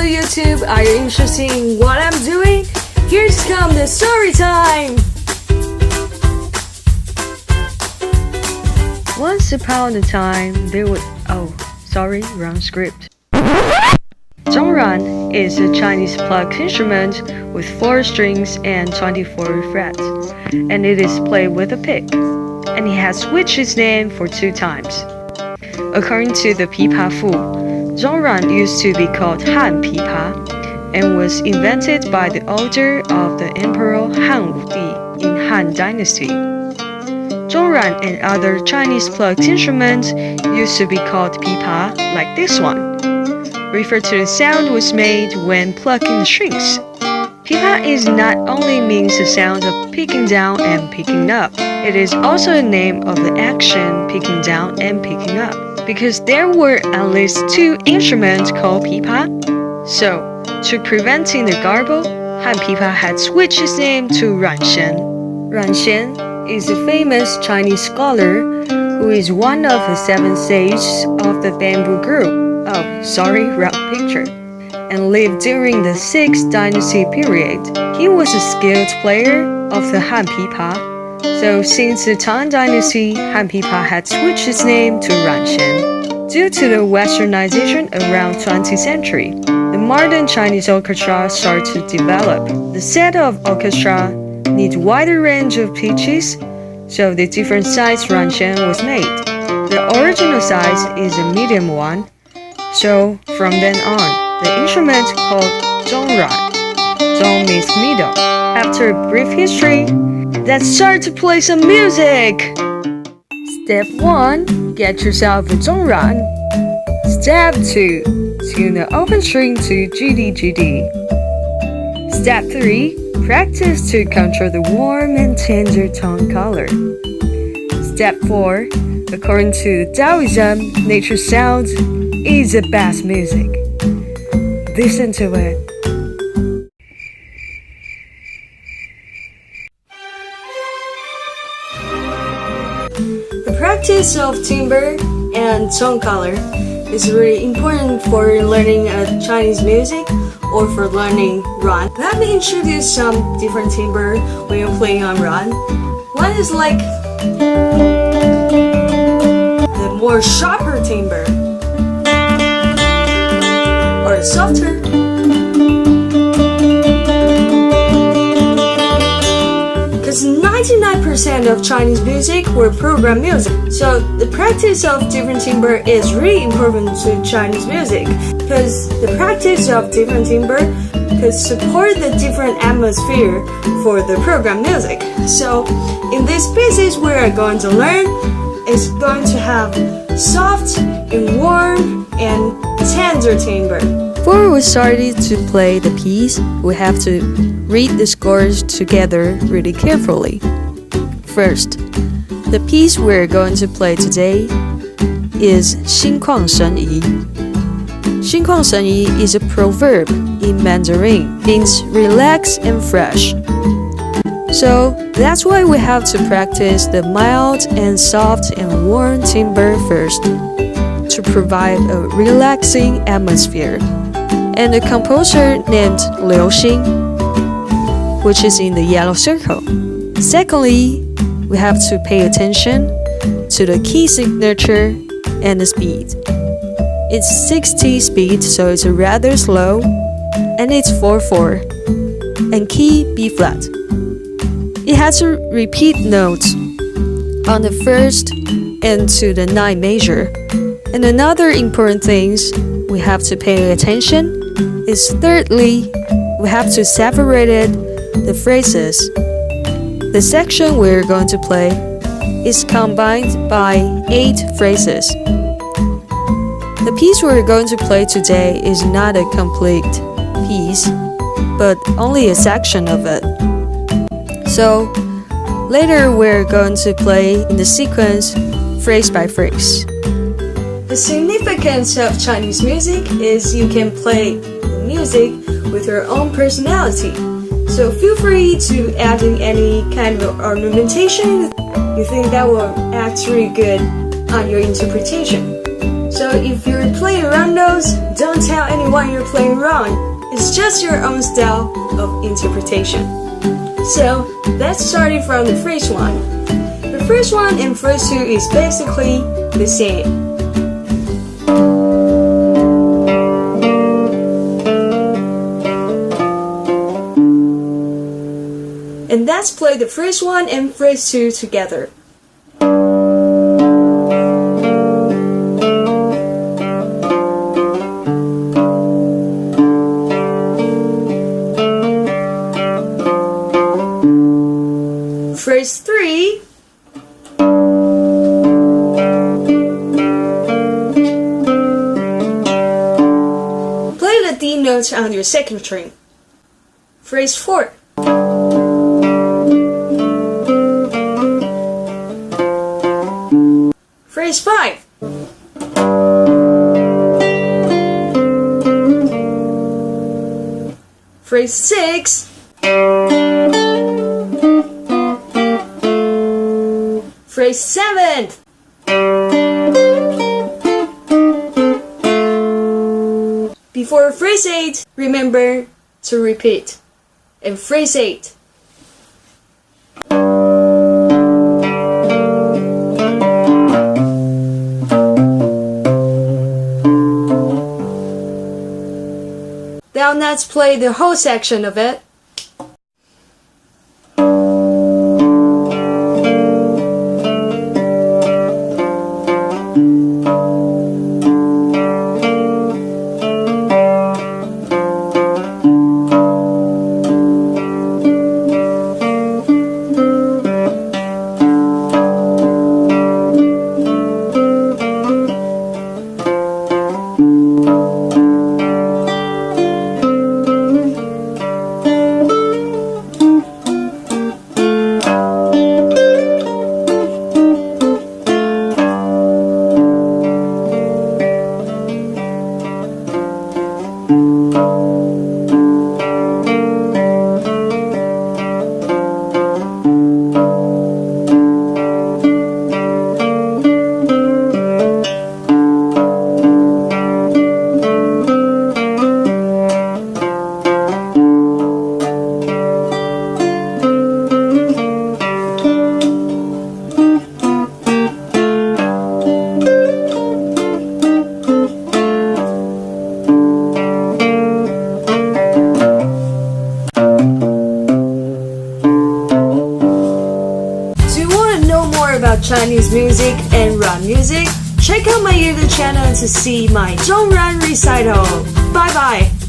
Hello YouTube, are you interested in what I'm doing? Here's come the story time! Once upon a time, there was... Oh, sorry, wrong script. Zhong Ruan is a Chinese plucked instrument with 4 strings and 24 frets, and it is played with a pick, and it has switched its name for 2 times. According to the Pipa Fu, Zhong Ruan used to be called Han Pipa and was invented by the order of the Emperor Han Wudi in Han Dynasty. Zhong Ruan and other Chinese plucked instruments used to be called pipa, like this one, referred to the sound was made when plucking the strings. Pipa is not only means the sound of picking down and picking up, it is also a name of the action picking down and picking up, because there were at least 2 instruments called pipa. So, to preventing the garble, Han Pipa had switched its name to Ruanxian. Ruanxian is a famous Chinese scholar who is one of the 7 sages of the bamboo group. Oh, sorry, wrong picture. And lived during the 6th dynasty period. He was a skilled player of the Han Pipa. So since the Tang Dynasty, Han Pipa had switched its name to Ruanxian. Due to the westernization around 20th century, the modern Chinese orchestra started to develop. The set of orchestra need wider range of pitches, so the different size Ruanxian was made. The original size is a medium one, so from then on, the instrument called Zhong Ruan. Zhong means middle. After a brief history, let's start to play some music! Step 1. Get yourself a Zhong Ruan. Step 2. Tune the open string to GD. Step 3. Practice to control the warm and tender tone color. Step 4. According to Taoism, nature sound is the best music. Listen to it. The practice of timbre and tone color is really important for learning Chinese music or for learning Ruan. Let me introduce some different timbre when you're playing on Ruan. One is like the more sharper timbre, or softer. Because 99% of Chinese music were program music, so the practice of different timbre is really important to Chinese music, because the practice of different timbre could support the different atmosphere for the program music. So in this pieces we are going to learn is going to have soft and warm and tender timbre. Before we started to play the piece, we have to read the scores together really carefully. First, the piece we're going to play today is 心旷神怡. 心旷神怡 is a proverb in Mandarin, means relax and fresh. So that's why we have to practice the mild and soft and warm timbre first to provide a relaxing atmosphere. And the composer named Liu Xin, which is in the yellow circle. Secondly, we have to pay attention to the key signature and the speed. It's 60 speed, so it's rather slow, and it's 4/4, and key B flat. It has a repeat note on the first and to the 9 major. And another important things we have to pay attention is thirdly, we have to separate the phrases. The section we're going to play is combined by 8 phrases. The piece we're going to play today is not a complete piece, but only a section of it. So later we're going to play in the sequence phrase by phrase. The significance of Chinese music is you can play the music with your own personality. So feel free to add in any kind of ornamentation you think that will act really good on your interpretation. So So if you're playing wrong notes, don't tell anyone you're playing wrong. It's just your own style of interpretation. So let's start it from the first one. The first one and first two is basically the same. And let's play the first one and first two together. Phrase 3. Play the D notes on your second string. Phrase 4. Phrase 5. Phrase 6. Phrase 7. Before phrase 8, remember to repeat. And phrase 8. Now let's play the whole section of it. About Chinese music and rap music, check out my YouTube channel to see my Zhong Ruan recital. Bye bye!